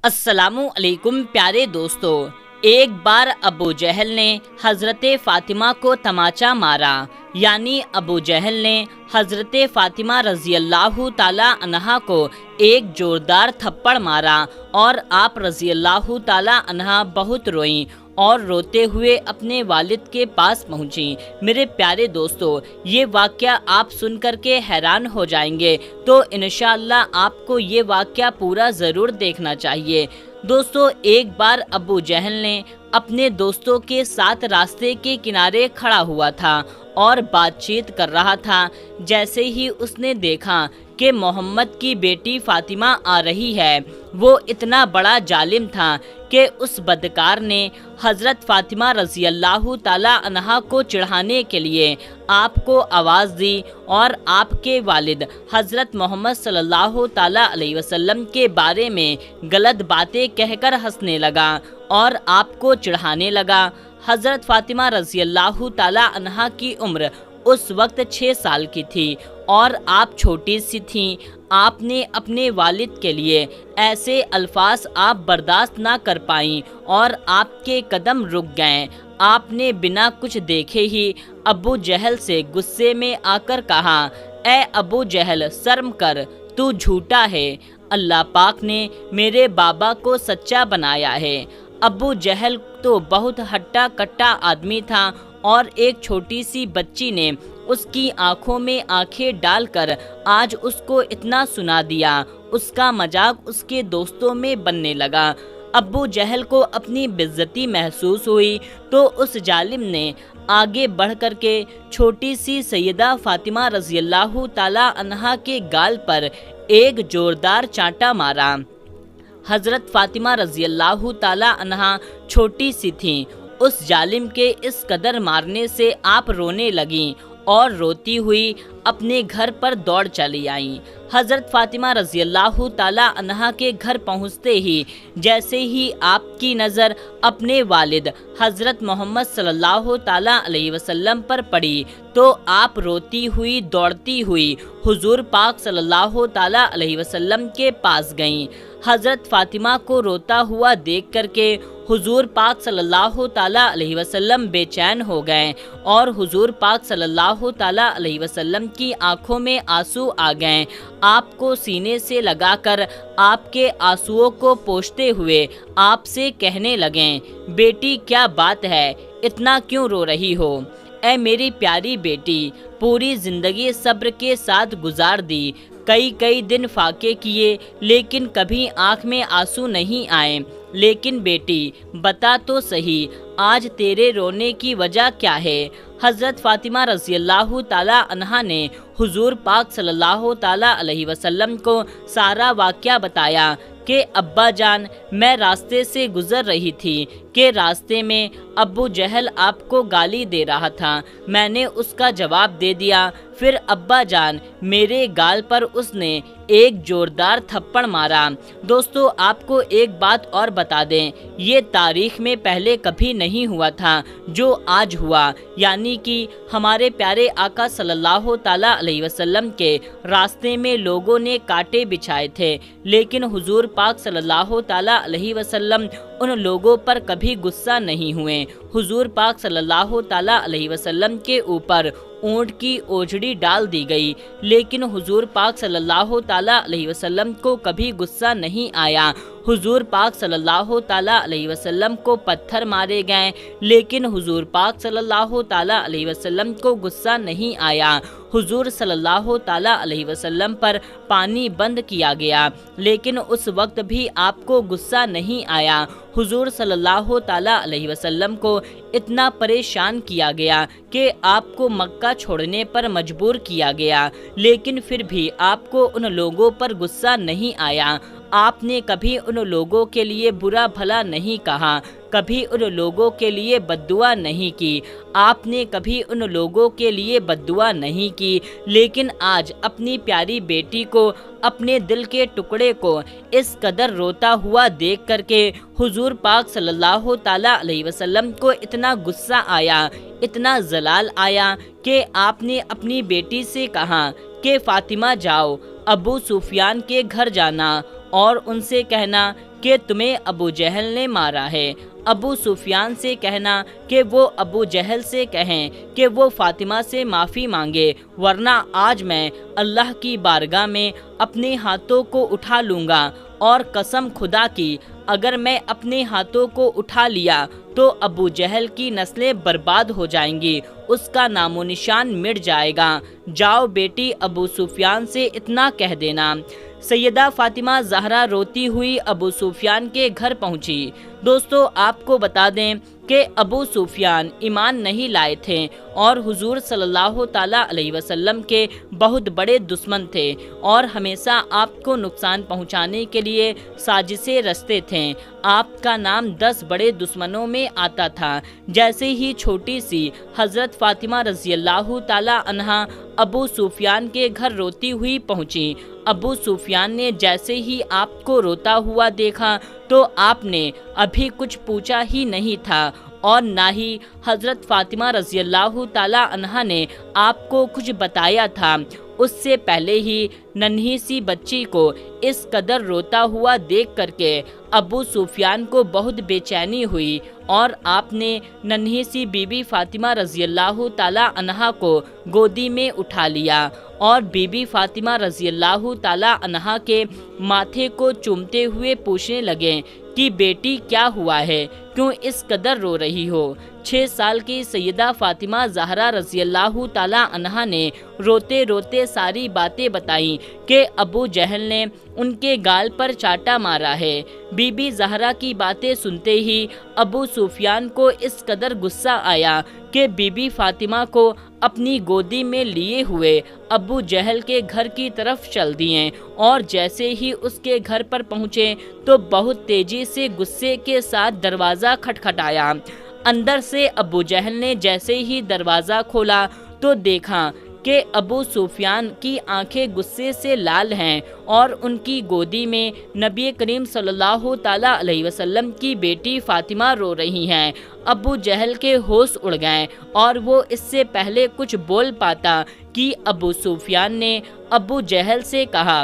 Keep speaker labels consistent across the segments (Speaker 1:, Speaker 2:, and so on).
Speaker 1: السلام علیکم پیارے دوستو، ایک بار ابو جہل نے حضرت فاطمہ کو تماچا مارا، یعنی ابو جہل نے حضرت فاطمہ رضی اللہ تعالی عنہا کو ایک زوردار تھپڑ مارا اور آپ رضی اللہ تعالی عنہا بہت روئیں اور روتے ہوئے اپنے والد کے پاس پہنچیں۔ میرے پیارے دوستو، یہ واقعہ آپ سن کر کے حیران ہو جائیں گے، تو انشاءاللہ آپ کو یہ واقعہ پورا ضرور دیکھنا چاہیے۔ دوستو، ایک بار ابو جہل نے اپنے دوستوں کے ساتھ راستے کے کنارے کھڑا ہوا تھا اور بات چیت کر رہا تھا۔ جیسے ہی اس نے دیکھا کہ محمد کی بیٹی فاطمہ آ رہی ہے، وہ اتنا بڑا ظالم تھا کہ اس بدکار نے حضرت فاطمہ رضی اللہ تعالی عنہا کو چڑھانے کے لیے آپ کو آواز دی اور آپ کے والد حضرت محمد صلی اللہ تعالی علیہ وسلم کے بارے میں غلط باتیں کہہ کر ہنسنے لگا اور آپ کو چڑھانے لگا۔ حضرت فاطمہ رضی اللہ تعالی عنہا کی عمر اس وقت 6 سال کی تھی اور آپ چھوٹی سی تھیں۔ آپ نے اپنے والد کے لیے ایسے الفاظ آپ برداشت نہ کر پائیں اور آپ کے قدم رک گئے۔ آپ نے بنا کچھ دیکھے ہی ابو جہل سے غصے میں آ کر کہا، اے ابو جہل، شرم کر، تو جھوٹا ہے، اللہ پاک نے میرے بابا کو سچا بنایا ہے۔ ابو جہل تو بہت ہٹا کٹا آدمی تھا اور ایک چھوٹی سی بچی نے اس کی آنکھوں میں آنکھیں ڈال کر آج اس کو اتنا سنا دیا۔ اس کا مذاق اس کے دوستوں میں بننے لگا۔ ابو جہل کو اپنی بے عزتی محسوس ہوئی تو اس ظالم نے آگے بڑھ کر کے چھوٹی سی سیدہ فاطمہ رضی اللہ تعالی عنہا کے گال پر ایک زوردار چانٹا مارا۔ حضرت فاطمہ رضی اللہ تعالی عنہا چھوٹی سی تھیں۔ اس ظالم کے اس قدر مارنے سے آپ رونے لگیں اور روتی ہوئی اپنے گھر پر دوڑ چلی آئیں۔ حضرت فاطمہ رضی اللہ تعالی عنہا کے گھر پہنچتے ہی جیسے ہی آپ کی نظر اپنے والد حضرت محمد صلی اللہ تعالی علیہ وسلم پر پڑی تو آپ روتی ہوئی دوڑتی ہوئی حضور پاک صلی اللہ تعالی علیہ وسلم کے پاس گئیں۔ حضرت فاطمہ کو روتا ہوا دیکھ کر کے حضور پاک صلی اللہ تعالی علیہ وسلم بے چین ہو گئے اور حضور پاک صلی اللہ تعالی علیہ وسلم کی آنکھوں میں آنسو آ گئے۔ آپ کو سینے سے لگا کر آپ کے آنسوؤں کو پوچھتے ہوئے آپ سے کہنے لگیں، بیٹی کیا بات ہے، اتنا کیوں رو رہی ہو؟ اے میری پیاری بیٹی، پوری زندگی صبر کے ساتھ گزار دی، کئی دن فاقے کیے لیکن کبھی آنکھ میں آنسو نہیں آئے، لیکن بیٹی بتا تو صحیح آج تیرے رونے کی وجہ کیا ہے؟ حضرت فاطمہ رضی اللہ تعالی عنہا نے حضور پاک صلی اللہ تعالی علیہ وسلم کو سارا واقعہ بتایا کہ ابا جان، میں راستے سے گزر رہی تھی کہ راستے میں ابو جہل آپ کو گالی دے رہا تھا، میں نے اس کا جواب دے دیا، پھر ابا جان میرے گال پر اس نے ایک زوردار تھپڑ مارا۔ دوستو، آپ کو ایک بات اور بتا دیں، یہ تاریخ میں پہلے کبھی نہیں ہوا تھا جو آج ہوا، یعنی کہ ہمارے پیارے آقا صلی اللہ تعالی علیہ وسلم کے راستے میں لوگوں نے کانٹے بچھائے تھے، لیکن حضور پاک صلی اللہ تعالی علیہ وسلم ان لوگوں پر کبھی غصہ نہیں ہوئے۔ حضور پاک صلی اللہ تعالی علیہ وسلم کے اوپر اونٹ کی اوجڑی ڈال دی گئی، لیکن حضور پاک صلی اللہ تعالی علیہ وسلم کو کبھی غصہ نہیں آیا۔ حضور پاک صلی اللہ تعالی علیہ وسلم کو پتھر مارے گئے، لیکن حضور پاک صلی اللہ تعالی علیہ وسلم کو غصہ نہیں آیا۔ حضور صلی اللہ تعالی علیہ وسلم پر پانی بند کیا گیا، لیکن اس وقت بھی آپ کو غصہ نہیں آیا۔ حضور صلی اللہ تعالی علیہ وسلم کو اتنا پریشان کیا گیا کہ آپ کو مکہ چھوڑنے پر مجبور کیا گیا، لیکن پھر بھی آپ کو ان لوگوں پر غصہ نہیں آیا۔ آپ نے کبھی ان لوگوں کے لیے برا بھلا نہیں کہا، کبھی ان لوگوں کے لیے بد دعا نہیں کی، آپ نے کبھی ان لوگوں کے لیے بد دعا نہیں کی، لیکن آج اپنی پیاری بیٹی کو، اپنے دل کے ٹکڑے کو اس قدر روتا ہوا دیکھ کر کے حضور پاک صلی اللہ تعالی علیہ وسلم کو اتنا غصہ آیا، اتنا جلال آیا کہ آپ نے اپنی بیٹی سے کہا کہ فاطمہ جاؤ، ابو سفیان کے گھر جانا اور ان سے کہنا کہ تمہیں ابو جہل نے مارا ہے۔ ابو سفیان سے کہنا کہ وہ ابو جہل سے کہیں کہ وہ فاطمہ سے معافی مانگے، ورنہ آج میں اللہ کی بارگاہ میں اپنے ہاتھوں کو اٹھا لوں گا، اور قسم خدا کی اگر میں اپنے ہاتھوں کو اٹھا لیا تو ابو جہل کی نسلیں برباد ہو جائیں گی، اس کا نام و نشان مٹ جائے گا۔ جاؤ بیٹی، ابو سفیان سے اتنا کہہ دینا۔ سیدہ فاطمہ زہرا روتی ہوئی ابو سفیان کے گھر پہنچی۔ دوستو، آپ کو بتا دیں کہ ابو سفیان ایمان نہیں لائے تھے اور حضور صلی اللہ تعالیٰ علیہ وسلم کے بہت بڑے دشمن تھے، اور ہمیشہ آپ کو نقصان پہنچانے کے لیے سازشیں رچتے تھے۔ آپ کا نام 10 بڑے دشمنوں میں آتا تھا۔ جیسے ہی چھوٹی سی حضرت فاطمہ رضی اللہ تعالیٰ عنہا ابو سفیان کے گھر روتی ہوئی پہنچی، ابو سفیان نے جیسے ہی آپ کو روتا ہوا دیکھا تو آپ نے ابھی کچھ پوچھا ہی نہیں تھا، اور نہ ہی حضرت فاطمہ رضی اللہ تعالیٰ عنہا نے آپ کو کچھ بتایا تھا۔ اس سے پہلے ہی ننھی سی بچی کو اس قدر روتا ہوا دیکھ کر کے ابو سفیان کو بہت بے چینی ہوئی، اور آپ نے ننھی سی بی بی فاطمہ رضی اللہ تعالیٰ عنہا کو گودی میں اٹھا لیا، اور بی بی فاطمہ رضی اللہ تعالیٰ عنہا کے ماتھے کو چومتے ہوئے پوچھنے لگے کہ بیٹی کیا ہوا ہے، کیوں اس قدر رو رہی ہو؟ 6 سال کی سیدہ فاطمہ زہرا رضی اللہ تعالیٰ عنہا نے روتے روتے ساری باتیں بتائیں کہ ابو جہل نے ان کے گال پر چاٹا مارا ہے۔ بی بی زہرا کی باتیں سنتے ہی ابو سفیان کو اس قدر غصہ آیا کہ بی بی فاطمہ کو اپنی گودی میں لیے ہوئے ابو جہل کے گھر کی طرف چل دیے، اور جیسے ہی اس کے گھر پر پہنچے تو بہت تیزی سے غصے کے ساتھ دروازہ کھٹکھٹایا۔ اندر سے ابو جہل نے جیسے ہی دروازہ کھولا تو دیکھا کہ ابو سفیان کی آنکھیں غصے سے لال ہیں، اور ان کی گودی میں نبی کریم صلی اللہ تعالیٰ علیہ وسلم کی بیٹی فاطمہ رو رہی ہیں۔ ابو جہل کے ہوش اڑ گئے، اور وہ اس سے پہلے کچھ بول پاتا کہ ابو سفیان نے ابو جہل سے کہا،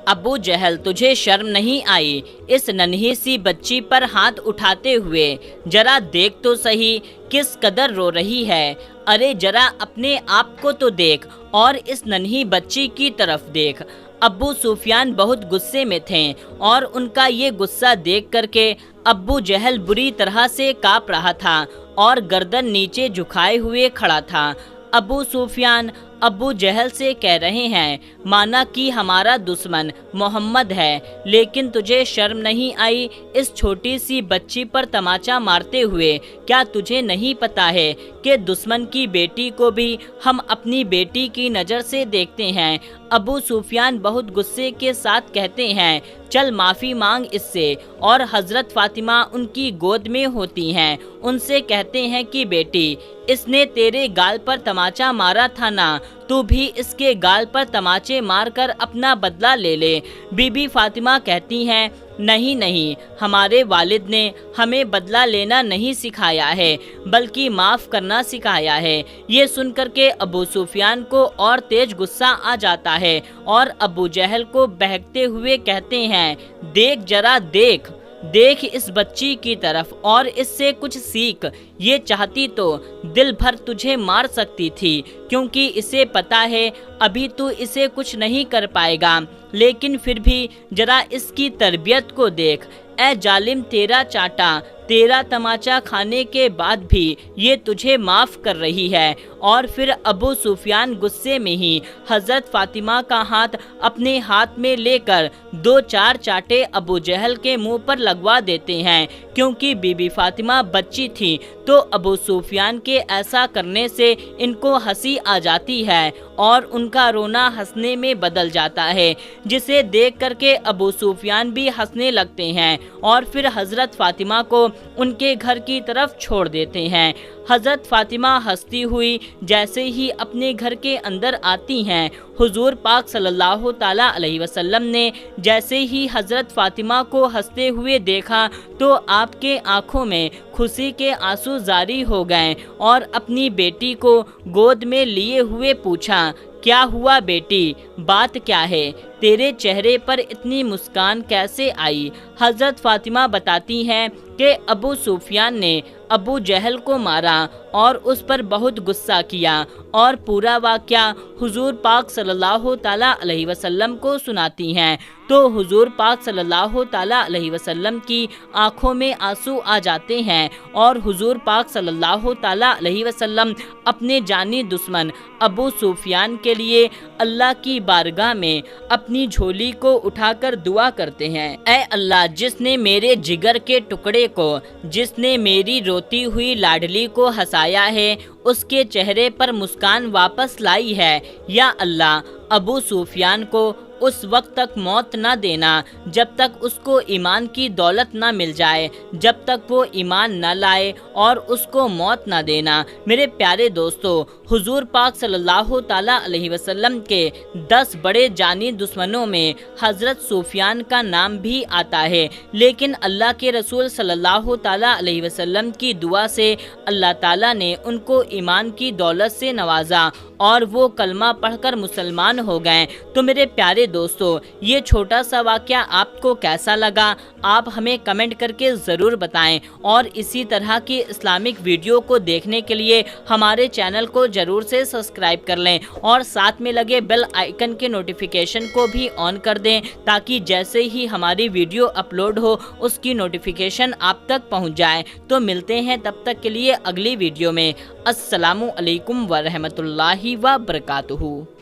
Speaker 1: ابو جہل تجھے شرم نہیں آئی اس ننھی سی بچی پر ہاتھ اٹھاتے ہوئے؟ ذرا دیکھ تو صحیح کس قدر رو رہی ہے۔ ارے ذرا اپنے آپ کو تو دیکھ اور اس ننھی بچی کی طرف دیکھ۔ ابو سفیان بہت غصے میں تھے، اور ان کا یہ غصہ دیکھ کر کے ابو جہل بری طرح سے کانپ رہا تھا اور گردن نیچے جھکائے ہوئے کھڑا تھا۔ ابو سفیان ابو جہل سے کہہ رہے ہیں، مانا کہ ہمارا دشمن محمد ہے، لیکن تجھے شرم نہیں آئی اس چھوٹی سی بچی پر تماچا مارتے ہوئے؟ کیا تجھے نہیں پتا ہے کہ دشمن کی بیٹی کو بھی ہم اپنی بیٹی کی نظر سے دیکھتے ہیں؟ ابو سفیان بہت غصے کے ساتھ کہتے ہیں، چل معافی مانگ اس سے۔ اور حضرت فاطمہ ان کی گود میں ہوتی ہیں، ان سے کہتے ہیں کہ بیٹی، اس نے تیرے گال پر تماچا مارا تھا نا، تو بھی اس کے گال پر تماچے مار کر اپنا بدلہ لے لے۔ بی بی فاطمہ کہتی ہیں، نہیں نہیں، ہمارے والد نے ہمیں بدلہ لینا نہیں سکھایا ہے، بلکہ معاف کرنا سکھایا ہے۔ یہ سن کر کے ابو سفیان کو اور تیز غصہ آ جاتا ہے، اور ابو جہل کو بہکتے ہوئے کہتے ہیں، دیکھ ذرا دیکھ اس بچی کی طرف اور اس سے کچھ سیکھ۔ یہ چاہتی تو دل بھر تجھے مار سکتی تھی، کیونکہ اسے پتا ہے ابھی تو اسے کچھ نہیں کر پائے گا، لیکن پھر بھی ذرا اس کی تربیت کو دیکھ۔ اے ظالم، تیرا چاٹا، تیرا تماچا کھانے کے بعد بھی یہ تجھے معاف کر رہی ہے۔ اور پھر ابو سفیان غصے میں ہی حضرت فاطمہ کا ہاتھ اپنے ہاتھ میں لے کر 2-4 چاٹے ابو جہل کے منہ پر لگوا دیتے ہیں۔ کیونکہ بی بی فاطمہ بچی تھی تو ابو سفیان کے ایسا کرنے سے ان کو ہنسی آ جاتی ہے، اور ان کا رونا ہنسنے میں بدل جاتا ہے، جسے دیکھ کر کے ابو سفیان بھی ہنسنے لگتے ہیں، اور پھر حضرت فاطمہ کو ان کے گھر کی طرف چھوڑ دیتے ہیں۔ حضرت فاطمہ ہنستی ہوئی جیسے ہی اپنے گھر کے اندر آتی ہیں، حضور پاک صلی اللہ تعالیٰ علیہ وسلم نے جیسے ہی حضرت فاطمہ کو ہنستے ہوئے دیکھا تو آپ کے آنکھوں میں خوشی کے آنسو جاری ہو گئے، اور اپنی بیٹی کو گود میں لیے ہوئے پوچھا کیا ہوا بیٹی، بات کیا ہے، تیرے چہرے پر اتنی مسکان کیسے آئی؟ حضرت فاطمہ بتاتی ہیں کہ ابو سفیان نے ابو جہل کو مارا اور اس پر بہت غصہ کیا، اور پورا واقعہ حضور پاک صلی اللہ تعالیٰ علیہ وسلم کو سناتی ہیں تو حضور پاک صلی اللہ تعالیٰ علیہ وسلم کی آنکھوں میں آنسو آ جاتے ہیں، اور حضور پاک صلی اللہ تعالیٰ علیہ وسلم اپنے جانی دشمن ابو سفیان کے لیے اللہ کی بارگاہ میں اپنی جھولی کو اٹھا کر دعا کرتے ہیں، اے اللہ، جس نے میرے جگر کے ٹکڑے کو، جس نے میری روتی ہوئی لاڈلی کو ہنسایا ہے، اس کے چہرے پر مسکان واپس لائی ہے، یا اللہ ابو سفیان کو اس وقت تک موت نہ دینا جب تک اس کو ایمان کی دولت نہ مل جائے، جب تک وہ ایمان نہ لائے، اور اس کو موت نہ دینا۔ میرے پیارے دوستو، حضور پاک صلی اللہ تعالیٰ علیہ وسلم کے 10 بڑے جانی دشمنوں میں حضرت سفیان کا نام بھی آتا ہے، لیکن اللہ کے رسول صلی اللہ تعالیٰ علیہ وسلم کی دعا سے اللہ تعالیٰ نے ان کو ایمان کی دولت سے نوازا اور وہ کلمہ پڑھ کر مسلمان ہو گئے۔ تو میرے پیارے دوستو، یہ چھوٹا سا واقعہ آپ کو کیسا لگا؟ آپ ہمیں کمنٹ کر کے ضرور بتائیں، اور اسی طرح کی اسلامک ویڈیو کو دیکھنے کے لیے ہمارے چینل کو ضرور سے سبسکرائب کر لیں، اور ساتھ میں لگے بیل آئیکن کے نوٹیفیکیشن کو بھی آن کر دیں، تاکہ جیسے ہی ہماری ویڈیو اپلوڈ ہو اس کی نوٹیفیکیشن آپ تک پہنچ جائے۔ تو ملتے ہیں تب تک کے لیے اگلی ویڈیو میں۔ السلام علیکم ورحمۃ اللہ وبرکاتہ۔